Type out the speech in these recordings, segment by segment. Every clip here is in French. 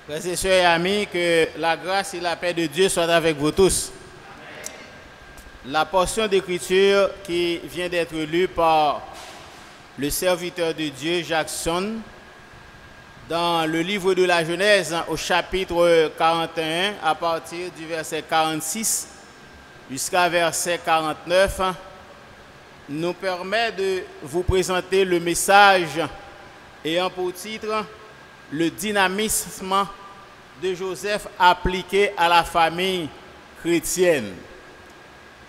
Frères et sœurs et amis, que la grâce et la paix de Dieu soient avec vous tous. La portion d'écriture qui vient d'être lue par le serviteur de Dieu, Jackson, dans le livre de la Genèse, au chapitre 41, à partir du verset 46 jusqu'à verset 49, nous permet de vous présenter le message ayant pour titre le dynamisme de Joseph appliqué à la famille chrétienne.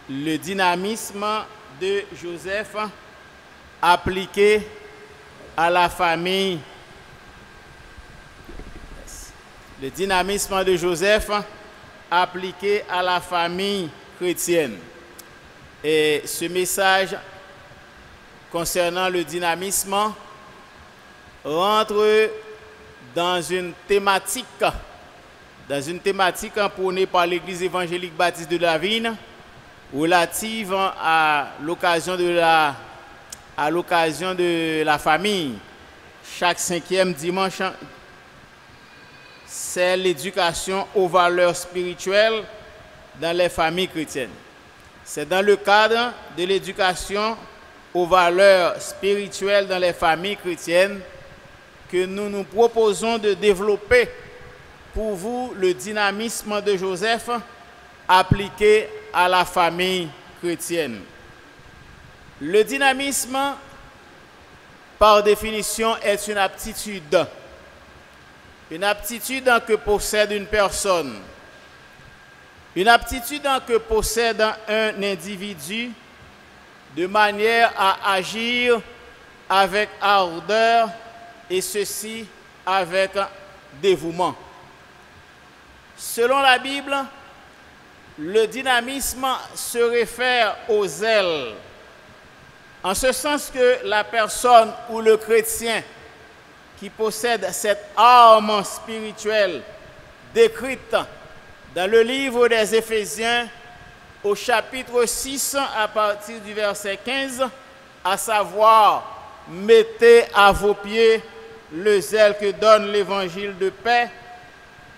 Le dynamisme de Joseph appliqué à la famille. Le dynamisme de Joseph appliqué à la famille chrétienne. Et ce message concernant le dynamisme rentre dans une thématique prônée par l'Église évangélique baptiste de la Vigne, relative à l'occasion de la famille. Chaque 5e dimanche, c'est l'éducation aux valeurs spirituelles dans les familles chrétiennes. C'est dans le cadre de l'éducation aux valeurs spirituelles dans les familles chrétiennes que nous nous proposons de développer pour vous le dynamisme de Joseph appliqué à la famille chrétienne. Le dynamisme, par définition, est une aptitude que possède une personne, une aptitude que possède un individu de manière à agir avec ardeur et ceci avec dévouement. Selon la Bible, le dynamisme se réfère au zèle, en ce sens que la personne ou le chrétien qui possède cette arme spirituelle décrite dans le livre des Éphésiens au chapitre 6 à partir du verset 15, à savoir « Mettez à vos pieds le zèle que donne l'évangile de paix »,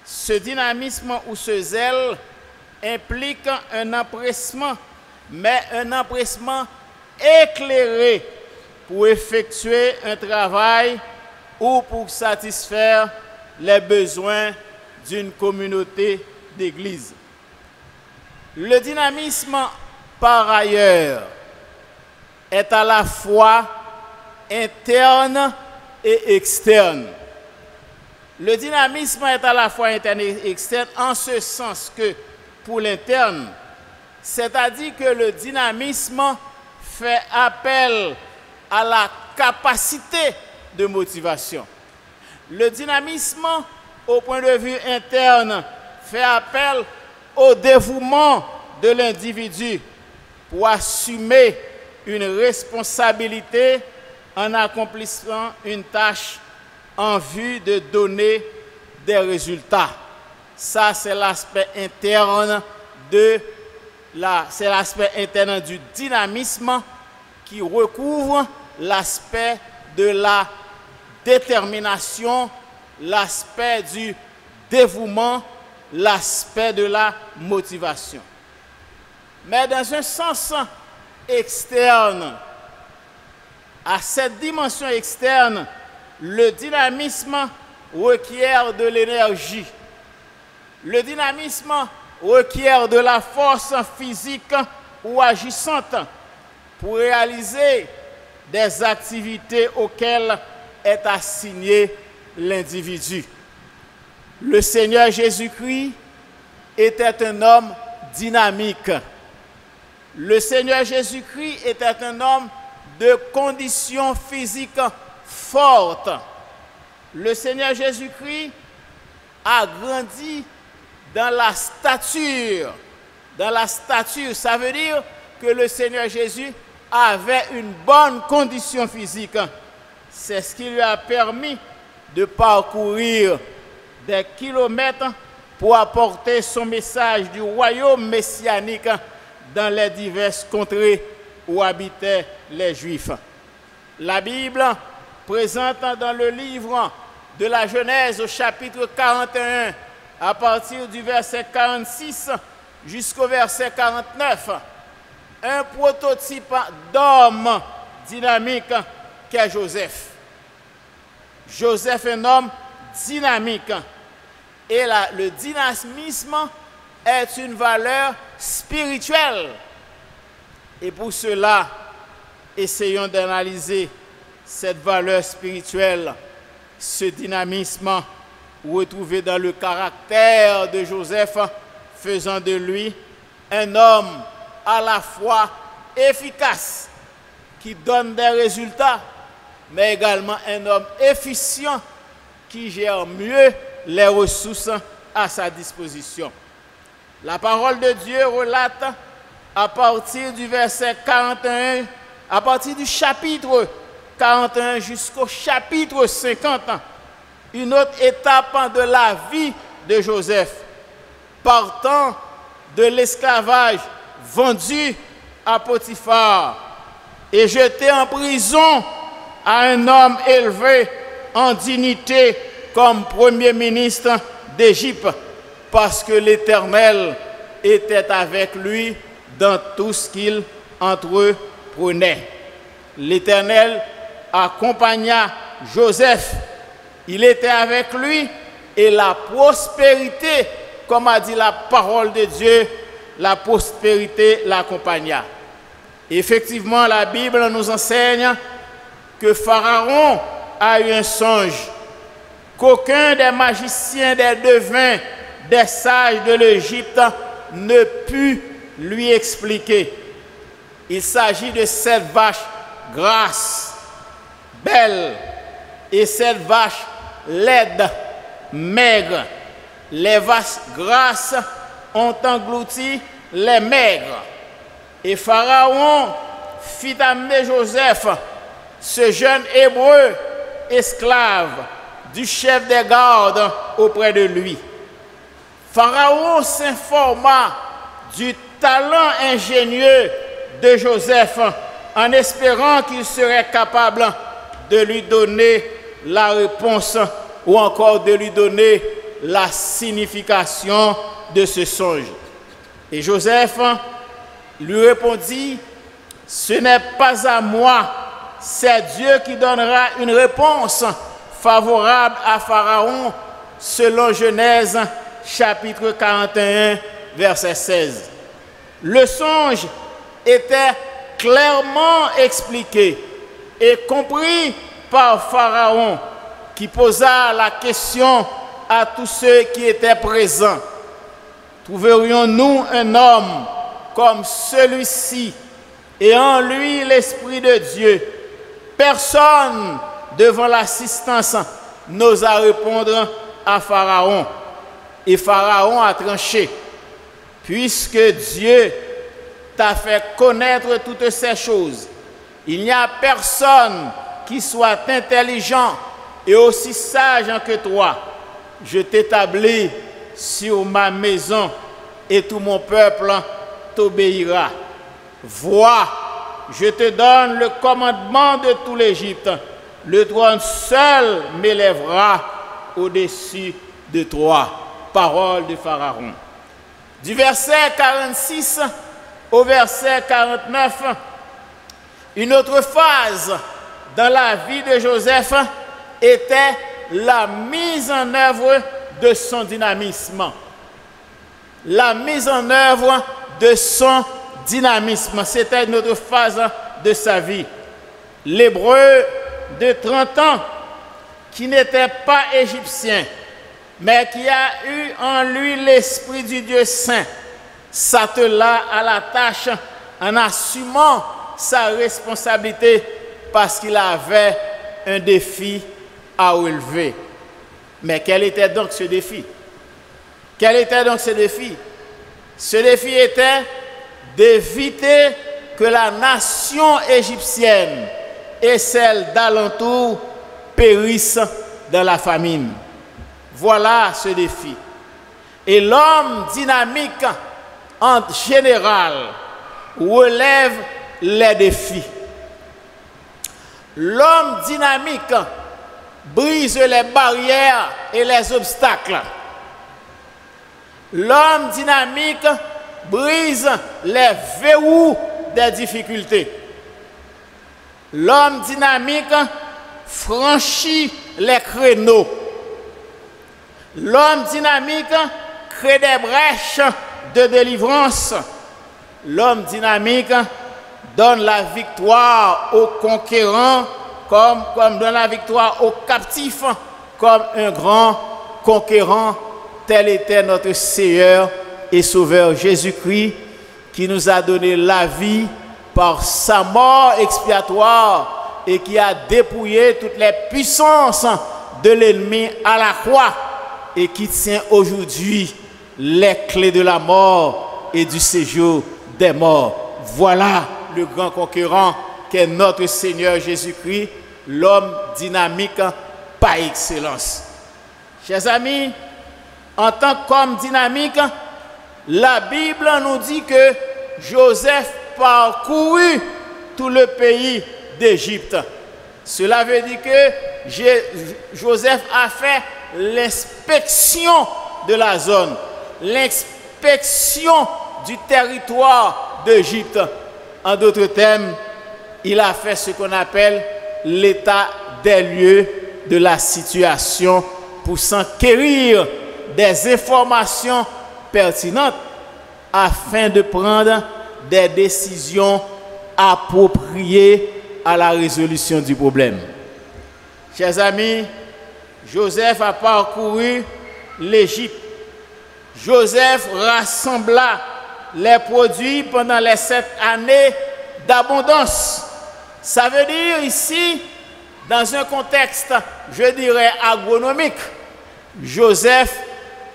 ce dynamisme ou ce zèle implique un empressement, mais un empressement éclairé pour effectuer un travail ou pour satisfaire les besoins d'une communauté d'église. Le dynamisme, par ailleurs, est à la fois interne et externe. Le dynamisme est à la fois interne et externe en ce sens que pour l'interne, c'est-à-dire que le dynamisme fait appel à la capacité de motivation. Le dynamisme, au point de vue interne, fait appel au dévouement de l'individu pour assumer une responsabilité en accomplissant une tâche en vue de donner des résultats. Ça, c'est l'aspect interne du dynamisme qui recouvre l'aspect de la détermination, l'aspect du dévouement, l'aspect de la motivation. Mais dans un sens externe, à cette dimension externe, le dynamisme requiert de l'énergie. Le dynamisme requiert de la force physique ou agissante pour réaliser des activités auxquelles est assigné l'individu. Le Seigneur Jésus-Christ était un homme dynamique. Le Seigneur Jésus-Christ était un homme de conditions physiques fortes. Le Seigneur Jésus-Christ a grandi dans la stature. Dans la stature, ça veut dire que le Seigneur Jésus avait une bonne condition physique. C'est ce qui lui a permis de parcourir des kilomètres pour apporter son message du royaume messianique dans les diverses contrées où habitaient les Juifs. La Bible présente dans le livre de la Genèse au chapitre 41, à partir du verset 46 jusqu'au verset 49, un prototype d'homme dynamique qu'est Joseph. Joseph est un homme dynamique. Et le dynamisme est une valeur spirituelle. Et pour cela, essayons d'analyser cette valeur spirituelle, ce dynamisme retrouvé dans le caractère de Joseph, faisant de lui un homme à la fois efficace, qui donne des résultats, mais également un homme efficient, qui gère mieux les ressources à sa disposition. La parole de Dieu relate à partir du verset 41, à partir du chapitre 41 jusqu'au chapitre 50, une autre étape de la vie de Joseph, partant de l'esclavage vendu à Potiphar et jeté en prison à un homme élevé en dignité comme premier ministre d'Égypte, parce que l'Éternel était avec lui dans tout ce qu'il entreprenait. L'Éternel accompagna Joseph, il était avec lui, et la prospérité, comme a dit la parole de Dieu, la prospérité l'accompagna. Effectivement, la Bible nous enseigne que Pharaon a eu un songe qu'aucun des magiciens, des devins, des sages de l'Égypte ne put lui expliquer. Il s'agit de cette vache grasse, belle, et cette vache laide, maigre. Les vaches grasses ont englouti les maigres. Et Pharaon fit amener Joseph, ce jeune hébreu esclave du chef des gardes, auprès de lui. Pharaon s'informa du talent ingénieux de Joseph en espérant qu'il serait capable de lui donner la réponse ou encore de lui donner la signification de ce songe. Et Joseph lui répondit, « Ce n'est pas à moi, c'est Dieu qui donnera une réponse favorable à Pharaon, selon Genèse chapitre 41, verset 16. Le songe était clairement expliqué et compris par Pharaon, qui posa la question à tous ceux qui étaient présents. Trouverions-nous un homme comme celui-ci et en lui l'Esprit de Dieu? Personne devant l'assistance n'osa répondre à Pharaon. Et Pharaon a tranché. Puisque Dieu t'a fait connaître toutes ces choses, il n'y a personne qui soit intelligent et aussi sage que toi. Je t'établis sur ma maison et tout mon peuple t'obéira. Vois, je te donne le commandement de tout l'Égypte. Le trône seul m'élèvera au-dessus de toi. Parole de Pharaon. Du verset 46 au verset 49, une autre phase dans la vie de Joseph était la mise en œuvre de son dynamisme. La mise en œuvre de son dynamisme, c'était une autre phase de sa vie. L'Hébreu de 30 ans, qui n'était pas égyptien, mais qui a eu en lui l'Esprit du Dieu Saint, s'attela à la tâche en assumant sa responsabilité parce qu'il avait un défi à relever. Mais quel était donc ce défi? Quel était donc ce défi? Ce défi était d'éviter que la nation égyptienne et celle d'alentour périssent dans la famine. Voilà ce défi. Et l'homme dynamique, en général, relève les défis. L'homme dynamique brise les barrières et les obstacles. L'homme dynamique brise les verrous des difficultés. L'homme dynamique franchit les créneaux. L'homme dynamique crée des brèches de délivrance. L'homme dynamique donne la victoire aux conquérants comme donne la victoire aux captifs comme un grand conquérant. Tel était notre Seigneur et Sauveur Jésus-Christ qui nous a donné la vie par sa mort expiatoire et qui a dépouillé toutes les puissances de l'ennemi à la croix et qui tient aujourd'hui les clés de la mort et du séjour des morts. Voilà le grand conquérant qu'est notre Seigneur Jésus-Christ, l'homme dynamique par excellence. Chers amis, en tant qu'homme dynamique, la Bible nous dit que Joseph parcourut tout le pays d'Égypte. Cela veut dire que Joseph a fait l'inspection de la zone, l'inspection du territoire d'Égypte. En d'autres termes, il a fait ce qu'on appelle l'état des lieux de la situation pour s'enquérir des informations pertinentes afin de prendre des décisions appropriées à la résolution du problème. Chers amis, Joseph a parcouru l'Égypte. Joseph rassembla les produits pendant les 7 années d'abondance. Ça veut dire ici, dans un contexte, je dirais, agronomique, Joseph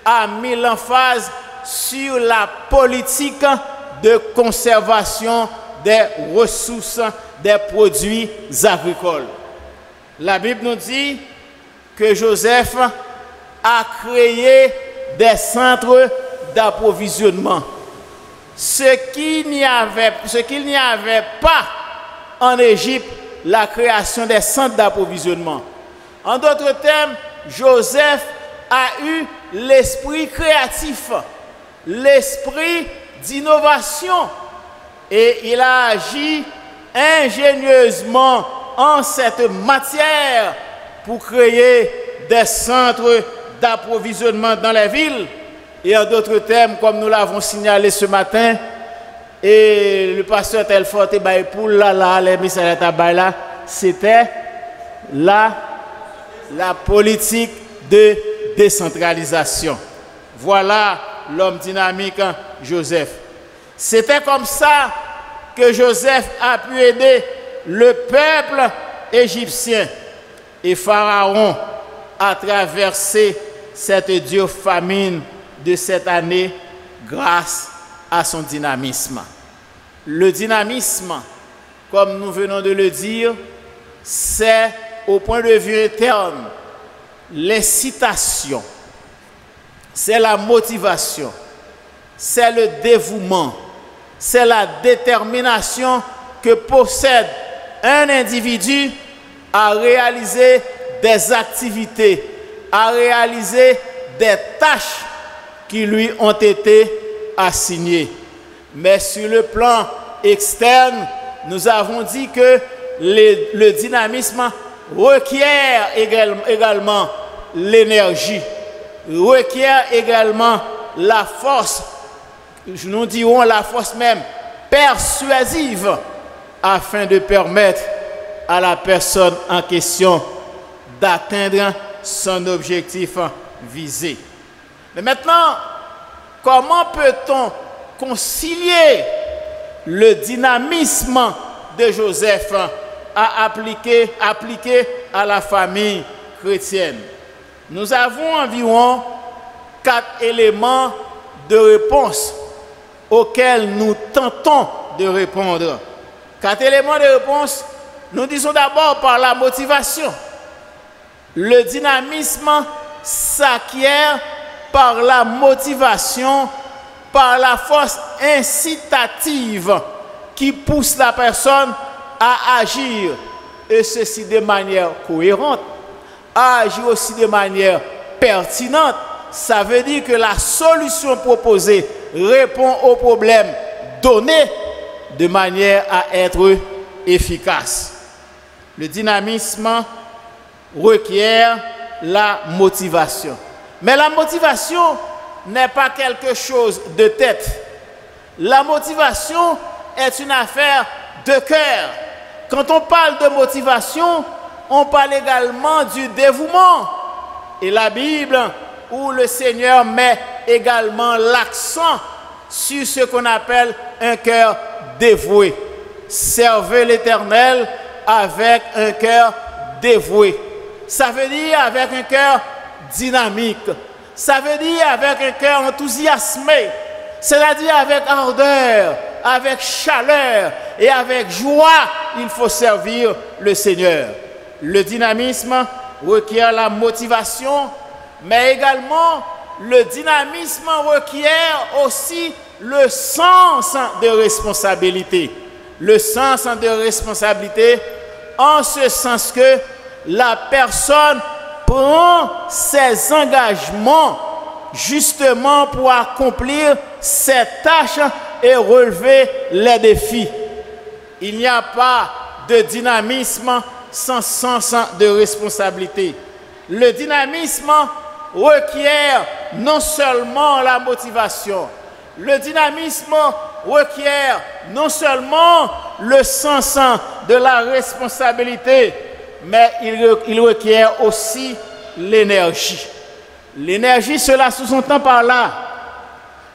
a mis l'emphase sur la politique de conservation des ressources des produits agricoles. La Bible nous dit que Joseph a créé des centres d'approvisionnement. Ce qu'il n'y avait pas en Égypte, la création des centres d'approvisionnement. En d'autres termes, Joseph a eu l'esprit créatif, l'esprit d'innovation, et il a agi ingénieusement en cette matière pour créer des centres d'approvisionnement dans les villes. Et en d'autres termes, comme nous l'avons signalé ce matin, et le pasteur Telfort et Baïpoul, c'était la politique de décentralisation. Voilà l'homme dynamique Joseph. C'était comme ça que Joseph a pu aider le peuple égyptien et Pharaon à traverser cette dure famine de cette année grâce à son dynamisme. Le dynamisme, comme nous venons de le dire, c'est au point de vue interne l'incitation, c'est la motivation, c'est le dévouement, c'est la détermination que possède un individu à réaliser des activités, à réaliser des tâches qui lui ont été assignées. Mais sur le plan externe, nous avons dit que le dynamisme requiert également l'énergie, requiert également la force, nous dirons la force même persuasive, afin de permettre à la personne en question d'atteindre son objectif visé. Mais maintenant, comment peut-on concilier le dynamisme de Joseph à appliquer à la famille chrétienne? Nous avons environ 4 éléments de réponse auxquels nous tentons de répondre. 4 éléments de réponse, nous disons d'abord par la motivation. Le dynamisme s'acquiert par la motivation, par la force incitative qui pousse la personne à agir, et ceci de manière cohérente, à agir aussi de manière pertinente, ça veut dire que la solution proposée répond au problème donné de manière à être efficace. Le dynamisme requiert la motivation. Mais la motivation n'est pas quelque chose de tête. La motivation est une affaire de cœur. Quand on parle de motivation, on parle également du dévouement. Et la Bible, où le Seigneur met également l'accent sur ce qu'on appelle un cœur dévoué. Servez l'Éternel avec un cœur dévoué. Ça veut dire avec un cœur dynamique. Ça veut dire avec un cœur enthousiasmé. C'est-à-dire avec ardeur, avec chaleur et avec joie, il faut servir le Seigneur. Le dynamisme requiert la motivation, mais également le dynamisme requiert aussi le sens de responsabilité. Le sens de responsabilité en ce sens que la personne prend ses engagements justement pour accomplir ses tâches et relever les défis. Il n'y a pas de dynamisme sans sens de responsabilité. Le dynamisme requiert non seulement la motivation, le dynamisme requiert non seulement le sens de la responsabilité, mais il requiert aussi l'énergie. L'énergie, cela sous-entend par là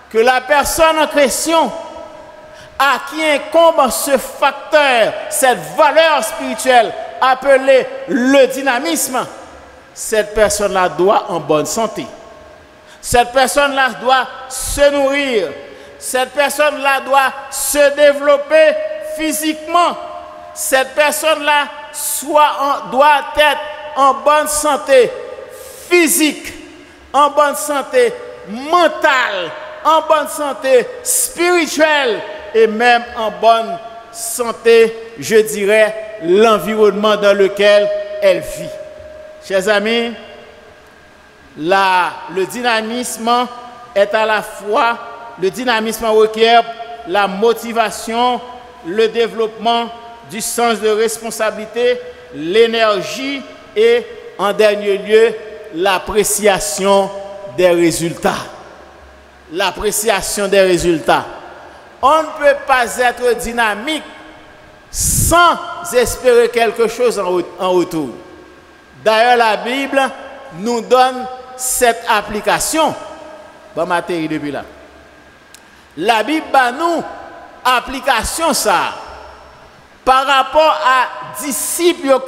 que la personne en question à qui incombe ce facteur, cette valeur spirituelle appelée le dynamisme, cette personne-là doit en bonne santé. Cette personne-là doit se nourrir. Cette personne-là doit se développer physiquement. Cette personne-là doit être en bonne santé physique, en bonne santé mentale, en bonne santé spirituelle et même en bonne santé, je dirais, l'environnement dans lequel elle vit. Chers amis, le dynamisme est à la fois, le dynamisme requiert la motivation, le développement du sens de responsabilité, l'énergie et, en dernier lieu, l'appréciation des résultats. L'appréciation des résultats. On ne peut pas être dynamique sans espérer quelque chose en retour. D'ailleurs, la Bible nous donne cette application. Bon, Mathérie depuis là. La Bible a nous application ça par rapport à disciples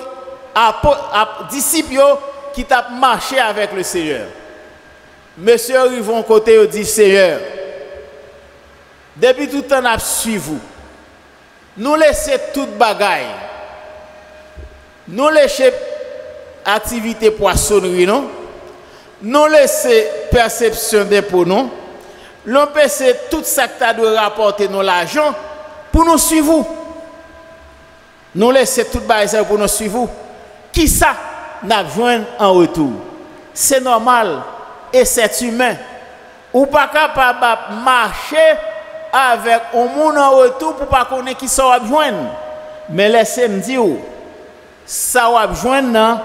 qui t'a marché avec le Seigneur. Monsieur, ils vont côté et dit Seigneur, depuis tout le temps, nous suivons. Nous laissons toute bagaille. Nous laissons activité poissonnerie, non? Nous laissons perception d'impôt, non? Nous laissons tout ça que tu dois rapporter dans l'argent pour nous suivre. Nous laissons toute bagaille pour nous suivre. Qui ça n'a besoin en retour? C'est normal et c'est humain. Ou pas capable de marcher avec un monde en retour pour pas connaître qui ça va besoin. Mais laissez-moi dire, ça va besoin non,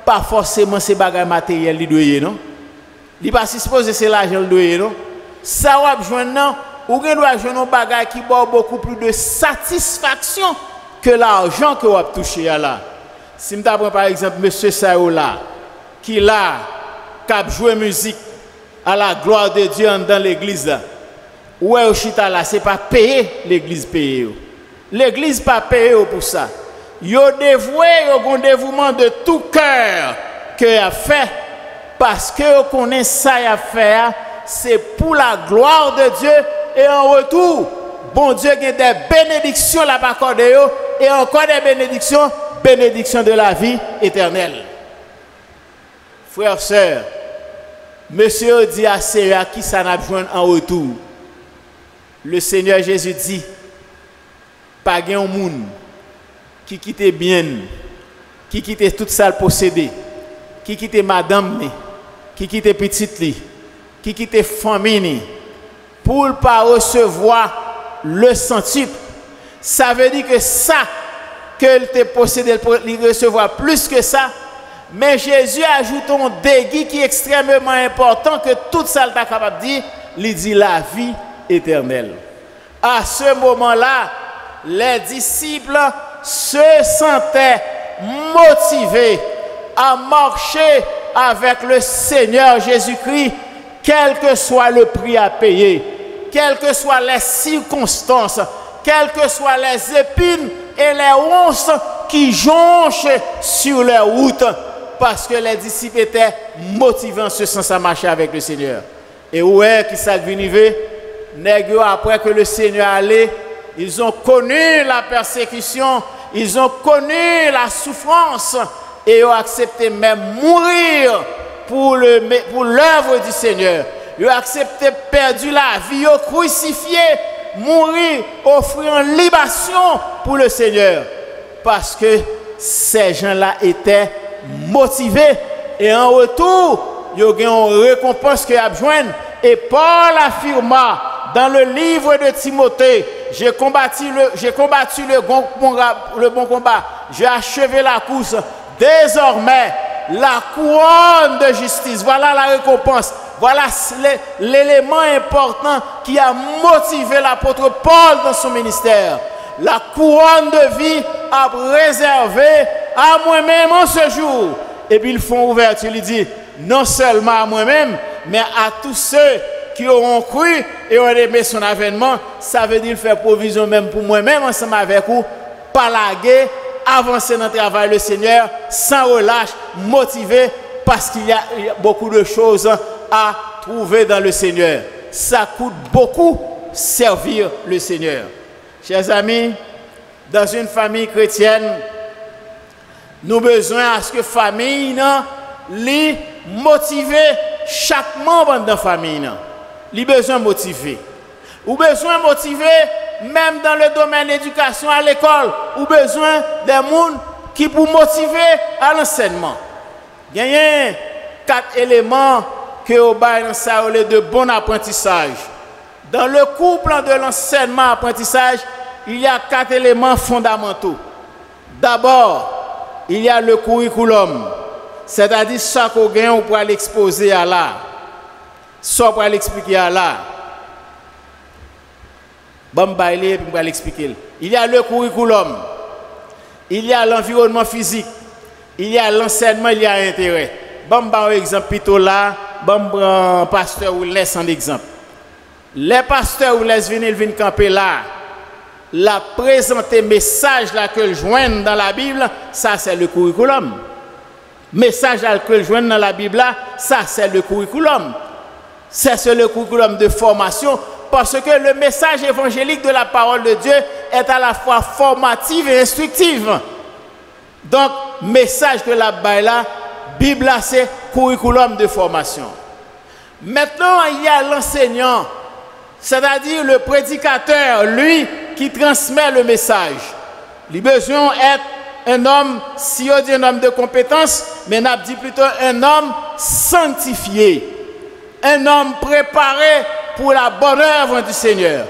pas forcément ces bagages matériels li doyer non. Il pas supposé c'est l'argent doyer non. Ça va besoin non, ou gen doit joindre un bagage qui a beaucoup plus de satisfaction que l'argent que vous avez touché là. Si je prends par exemple monsieur Sao là, qui là, qui a joué musique à la gloire de Dieu dans l'église là. Ouais, au chita là, c'est pas payer l'église payer. L'église pas payer pour ça. Yo dévoué, yo un dévouement de tout cœur que a fait parce que yo connaît ça y a fait, c'est pour la gloire de Dieu et en retour, bon Dieu a des bénédictions là bas accordé et encore des bénédictions de la vie éternelle. Frères, sœurs, monsieur dit à Seigneur qui ça n'a besoin en retour. Le Seigneur Jésus dit, pas un monde qui quitte bien, qui quitte tout ça le possédé, qui quitte madame, qui quitte petite, qui quitte famille, pour ne pas recevoir le centuple. Ça veut dire que ça, qu'elle te possédé pour recevoir plus que ça. Mais Jésus ajoute un déguis qui est extrêmement important que tout ça est capable de dire, il dit la vie éternelle. À ce moment-là, les disciples se sentaient motivés à marcher avec le Seigneur Jésus-Christ, quel que soit le prix à payer, quelles que soient les circonstances, quelles que soient les épines et les ronces qui jonchent sur les routes, parce que les disciples étaient motivés en ce sens à marcher avec le Seigneur. Et où est qui s'est venu après que le Seigneur allait, ils ont connu la persécution, ils ont connu la souffrance et ont accepté même mourir pour l'œuvre du Seigneur. Ils ont accepté perdre la vie, ils ont crucifié, mourir, offrir en libation pour le Seigneur. Parce que ces gens-là étaient motivés et en retour, ils ont une récompense qu'ils ont besoin. Et Paul affirma dans le livre de Timothée, j'ai combattu le bon combat, j'ai achevé la course. Désormais, la couronne de justice, voilà la récompense. Voilà l'élément important qui a motivé l'apôtre Paul dans son ministère. La couronne de vie a réservé à moi-même en ce jour. Et puis ils font ouverture, il dit, non seulement à moi-même, mais à tous ceux qui auront cru et ont aimé son avènement. Ça veut dire faire provision même pour moi-même ensemble avec vous, pas laguer, avancer dans le travail le Seigneur, sans relâche, motivé, parce qu'il y a beaucoup de choses à trouver dans le Seigneur. Ça coûte beaucoup servir le Seigneur. Chers amis, dans une famille chrétienne, nous avons besoin à ce que la famille les motive chaque membre de la famille. Les besoin motiver. Ou besoin motiver même dans le domaine de l'éducation à l'école. Ou besoin des gens qui pour motiver à l'enseignement. Il y a 4 éléments que au bail ça de bon apprentissage. Dans le couple de l'enseignement apprentissage, il y a 4 éléments fondamentaux. D'abord, il y a le curriculum, c'est-à-dire ça qu'on gagne on pourra l'exposer à là, ça pour l'expliquer à là. Bon bailler pour l'expliquer. Il y a le curriculum, il y a l'environnement physique, il y a l'enseignement, il y a l'intérêt. Bon par exemple plutôt là, bon pasteur ou laisse un exemple. Les pasteurs ou les viennent camper là. La présenter message là que joignent dans la Bible, ça c'est le curriculum. Message là que joignent dans la Bible là, ça c'est le curriculum. C'est le curriculum de formation parce que le message évangélique de la parole de Dieu est à la fois formatif et instructif. Donc message que la Bible là c'est curriculum de formation. Maintenant il y a l'enseignant, c'est-à-dire le prédicateur, lui qui transmet le message. Il a besoin d'être un homme, si on dit un homme de compétence, mais on dit plutôt un homme sanctifié. Un homme préparé pour la bonne œuvre du Seigneur.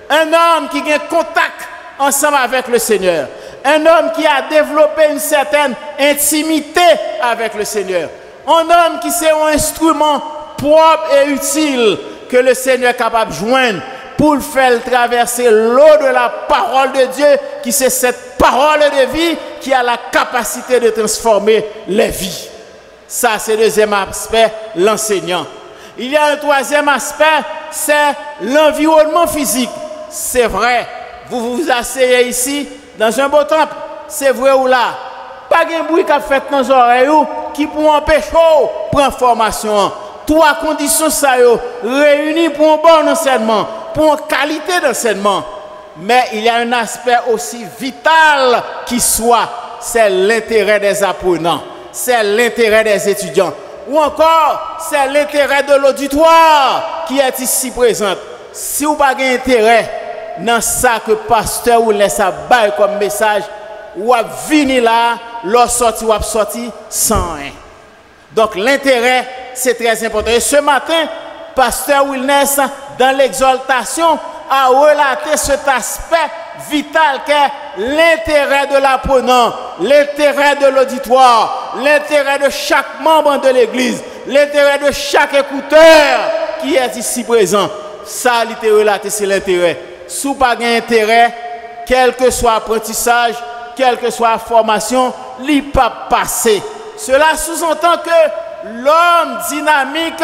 Un homme qui a contact ensemble avec le Seigneur. Un homme qui a développé une certaine intimité avec le Seigneur. Un homme qui c'est un instrument propre et utile que le Seigneur est capable de joindre pour le faire traverser l'eau de la parole de Dieu, qui c'est cette parole de vie qui a la capacité de transformer les vies. Ça, c'est le deuxième aspect, l'enseignant. Il y a un troisième aspect, c'est l'environnement physique. C'est vrai, vous vous asseyez ici, dans un beau temple, c'est vrai ou là. Pas de bruit qui a fait dans les oreilles qui pour empêcher prendre formation. 3 conditions ça réunies pour un bon enseignement, pour une qualité d'enseignement. Mais il y a un aspect aussi vital qui soit, c'est l'intérêt des apprenants, c'est l'intérêt des étudiants. Ou encore, c'est l'intérêt de l'auditoire qui est ici présent. Si vous n'avez pas d'intérêt dans ça que pasteur ou laisse à bail comme message, ou à venir là, l'autre sorti ou à sorti sans rien. Donc l'intérêt, c'est très important. Et ce matin, pasteur Wilness, dans l'exaltation, a relaté cet aspect vital qu'est l'intérêt de l'apprenant, l'intérêt de l'auditoire, l'intérêt de chaque membre de l'Église, l'intérêt de chaque écouteur qui est ici présent. Ça, il était relaté, c'est l'intérêt. Si vous n'avez pas d'intérêt, quel que soit l'apprentissage, quelle que soit la formation, il ne peut pas passer. Cela sous-entend que l'homme dynamique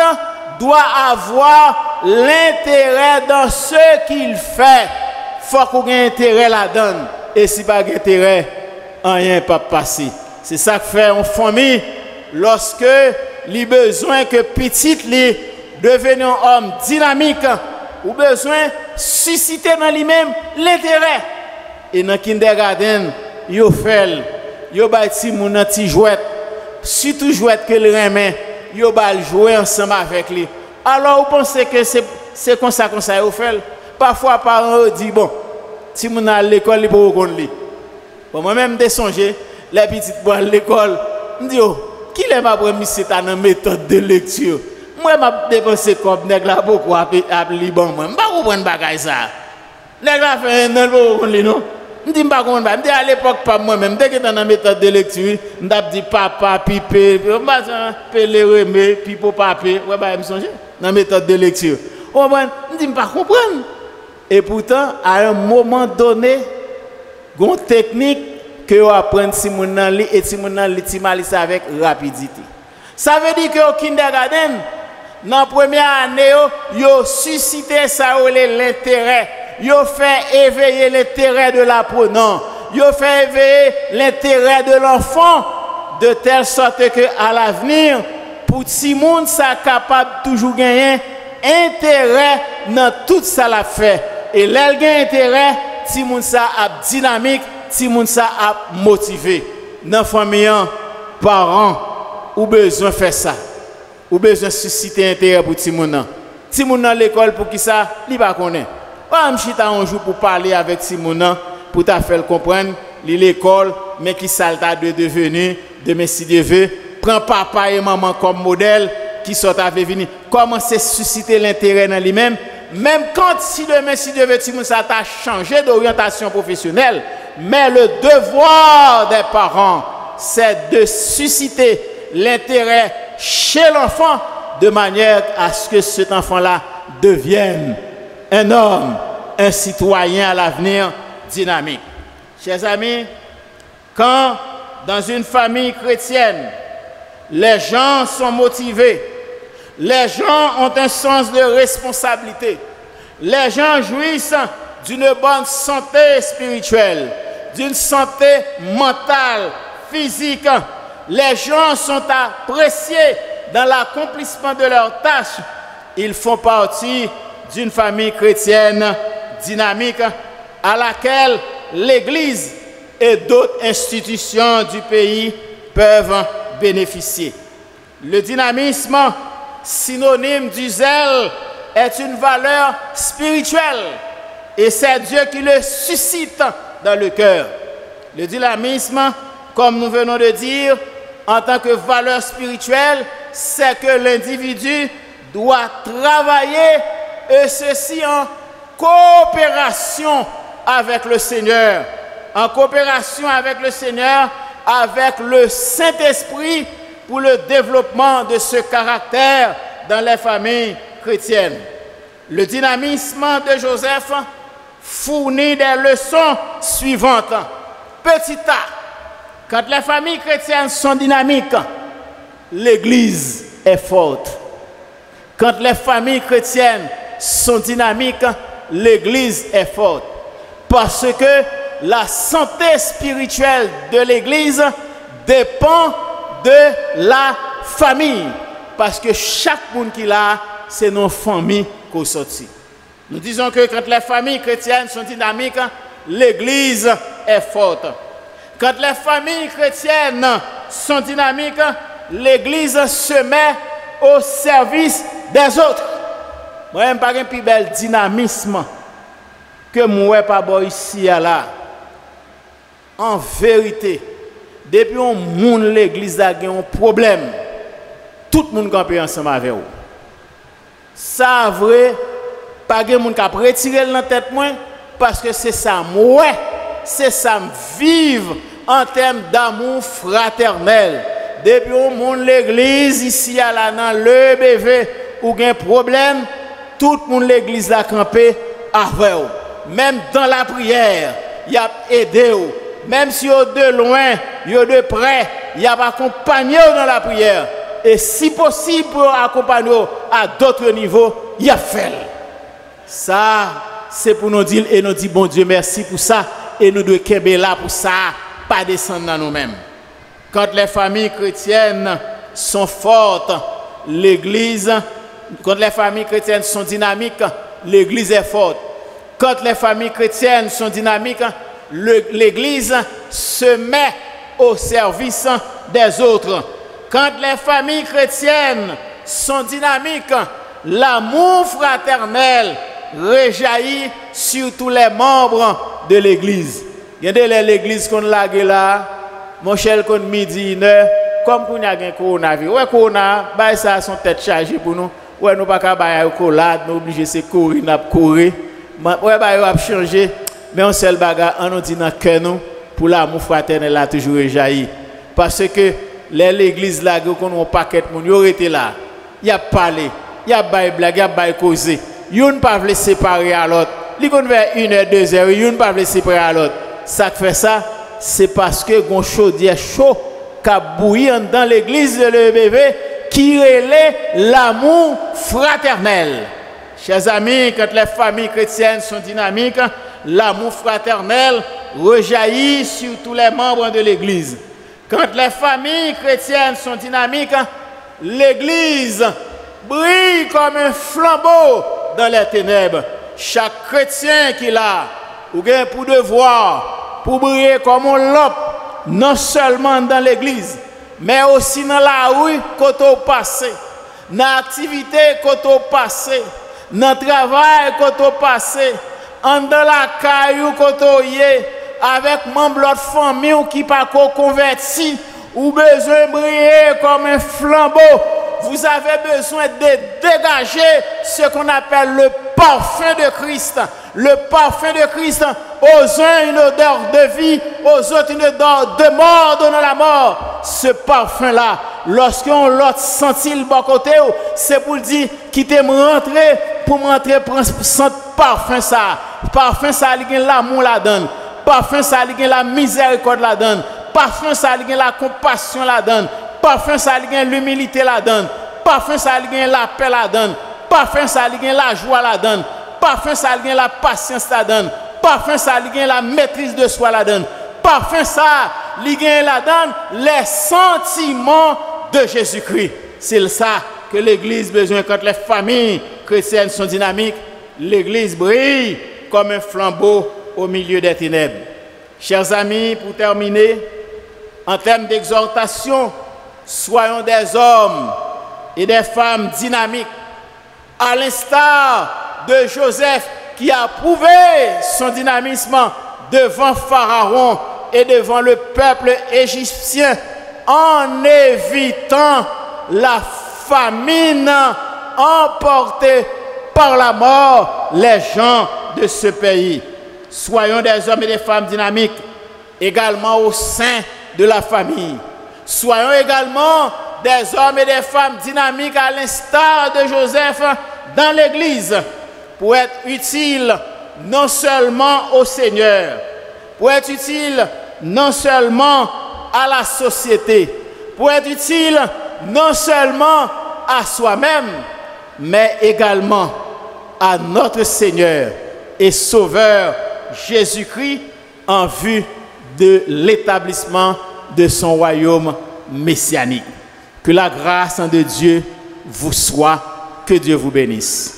doit avoir l'intérêt dans ce qu'il fait. Il faut qu'on ait intérêt là-dedans. Et si pas d'intérêt, rien ne peut passer. C'est ça que fait une famille lorsque il a besoin que petit lui devienne un homme dynamique ou besoin de susciter dans lui-même l'intérêt. Et dans le kindergarten, il fait, il va un petit jouet, surtout jouet que le remet, il va jouer ensemble avec lui. Alors vous pensez que c'est comme ça il fait. Parfois, parents disent, bon, si vous allez à l'école, il faut qu'on lit. Bon, moi-même, je songe, les petites bois à l'école, je me dis, oh, qui est ma première méthode de lecture? Moi, je dépense comme nèg la beaucoup à Liban. Moi, je ne comprends pas ça. Nèg la fait un an pour lire, non? Je ne dis pas comment. Je dis à l'époque, pas moi-même. Dès que tu as une méthode de lecture, je dis papa, pipé, pelé, remé, pipo, papé. Ouais, je me songe dans la méthode de lecture. Je ne dis pas comprendre. Et pourtant, à un moment donné, il y a une technique que vous apprenez si vous avez et si vous avez avec rapidité. Ça veut dire qu'au kindergarten, dans la première année, vous avez suscité ça l'intérêt. Vous avez fait éveiller l'intérêt de l'apprenant. Vous avez fait éveiller l'intérêt de l'enfant de telle sorte qu'à l'avenir, pour tout le monde, ça est capable de toujours gagner intérêt dans tout ça l'a fait. Et là, il y a intérêt, tout le monde a dynamique, tout le monde a motivé. Dans la famille, parents, ou besoin de faire ça. Ou besoin de susciter intérêt pour tout le monde. Tout le monde dans l'école, pour qui ça, il ne connaît pas. Je suis un jour pour parler avec tout le monde, pour te faire comprendre, l'école, mais qui ça t'a devenu, demain si Dieu veut, prends papa et maman comme modèle, qui sont à venir. Comment c'est susciter l'intérêt dans lui-même, même quand si demain si Dieu veut, ça t'a changé d'orientation professionnelle, mais le devoir des parents, c'est de susciter l'intérêt chez l'enfant de manière à ce que cet enfant-là devienne un homme, un citoyen à l'avenir dynamique. Chers amis, quand dans une famille chrétienne, les gens sont motivés, les gens ont un sens de responsabilité, les gens jouissent d'une bonne santé spirituelle, d'une santé mentale, physique. Les gens sont appréciés dans l'accomplissement de leurs tâches. Ils font partie d'une famille chrétienne dynamique à laquelle l'Église et d'autres institutions du pays peuvent bénéficier. Le dynamisme, synonyme du zèle, est une valeur spirituelle et c'est Dieu qui le suscite dans le cœur. Le dynamisme, comme nous venons de dire, en tant que valeur spirituelle, c'est que l'individu doit travailler et ceci en coopération avec le Seigneur. En coopération avec le Seigneur, avec le Saint-Esprit pour le développement de ce caractère dans les familles chrétiennes. Le dynamisme de Joseph fournit des leçons suivantes. Petit A, quand les familles chrétiennes sont dynamiques, l'Église est forte. Quand les familles chrétiennes sont dynamiques, l'Église est forte. Parce que la santé spirituelle de l'Église dépend de la famille. Parce que chaque monde qui l'a, c'est nos familles qu'on sortit. Nous disons que quand les familles chrétiennes sont dynamiques, l'Église est forte. Quand les familles chrétiennes sont dynamiques, l'Église se met au service des autres. Moi, je n'ai pas un plus bel dynamisme que moi, pas ici là. En vérité, depuis qu'on monde l'Église a un problème, tout le monde camper ensemble avec vous. Ça vrai, pas de monde qui a retiré dans la tête moi parce que c'est ça moi, c'est ça me vivre en termes d'amour fraternel. Depuis au monde l'église ici à la dans le BV ou un problème, tout le monde l'église la campé avec vous. Même dans la prière, il y a aidé vous. Même si vous de loin, vous de près, il y a accompagné dans la prière. Et si possible pour accompagner à d'autres niveaux, il y a fait. Ça, c'est pour nous dire et nous dire bon Dieu merci pour ça et nous devons être là pour ça, pas descendre dans nous-mêmes. Quand les familles chrétiennes sont fortes, l'église, quand les familles chrétiennes sont dynamiques, l'église est forte. Quand les familles chrétiennes sont dynamiques, l'église se met au service des autres. Quand les familles chrétiennes sont dynamiques, l'amour fraternel rejaillit sur tous les membres de l'église. Regardez l'église qu'on l'a là, mon cher qu'on midi, une heure, comme pour nous un coronavirus. Ouais, corona, bah ça son tête chargée pour nous. Ouais, nous pas qu'à bailler collade, nous obligés de courir, n'a courir. Ouais, bah va changer, mais on seul bagarre, on nous dit dans cœur nous pour l'amour fraternel a toujours rejailli. Parce que l'église là qu'on on paquet moun yo été là. Il a parlé, il a bail blague, il a bail causer. Youn pas veut séparer à l'autre. Li kon vers 1 heure 2 heures, youn pas veut séparer à l'autre. Ça fait ça, c'est parce que gon chaudière chaud qu'a bouilli dans l'église de l'EBV qui relaie l'amour fraternel. Chers amis, quand les familles chrétiennes sont dynamiques, l'amour fraternel rejaillit sur tous les membres de l'église. Quand les familles chrétiennes sont dynamiques, l'église brille comme un flambeau dans les ténèbres. Chaque chrétien qui l'a, ou bien pour devoir, pour briller comme un lampe, non seulement dans l'église, mais aussi dans la rue quand on passe, dans l'activité quand on passe, dans le travail quand on passe, dans la caillou quand on y est, avec membre de l'autre famille qui pas converti, ou besoin de briller comme un flambeau. Vous avez besoin de dégager ce qu'on appelle le parfum de Christ. Le parfum de Christ, aux uns une odeur de vie, aux autres une odeur de mort, donnant la mort. Ce parfum-là, lorsqu'on l'autre senti le bon côté, c'est pour dire quittez me rentrer, pour m'entrer, prendre parfum ça. Parfum ça, il y a l'amour la donne. Parfum ça, il y a la miséricorde la donne. Parfum ça, il y a la compassion la donne. Parfum ça, il y a l'humilité la donne. Parfum ça, il y a la paix la donne. Parfum ça, il y a la joie la donne. Parfum ça, il y a la patience la donne. Parfum ça, il y a la maîtrise de soi la donne. Parfum ça, il y a la donne les sentiments de Jésus-Christ. C'est ça que l'Église a besoin quand les familles chrétiennes sont dynamiques. L'Église brille comme un flambeau au milieu des ténèbres. Chers amis, pour terminer, en termes d'exhortation, soyons des hommes et des femmes dynamiques, à l'instar de Joseph qui a prouvé son dynamisme devant Pharaon et devant le peuple égyptien en évitant la famine emportée par la mort les gens de ce pays. Soyons des hommes et des femmes dynamiques également au sein de la famille. Soyons également des hommes et des femmes dynamiques à l'instar de Joseph dans l'église pour être utiles non seulement au Seigneur, pour être utiles non seulement à la société, pour être utiles non seulement à soi-même, mais également à notre Seigneur et Sauveur Jésus-Christ en vue de l'établissement de son royaume messianique. Que la grâce de Dieu vous soit, que Dieu vous bénisse.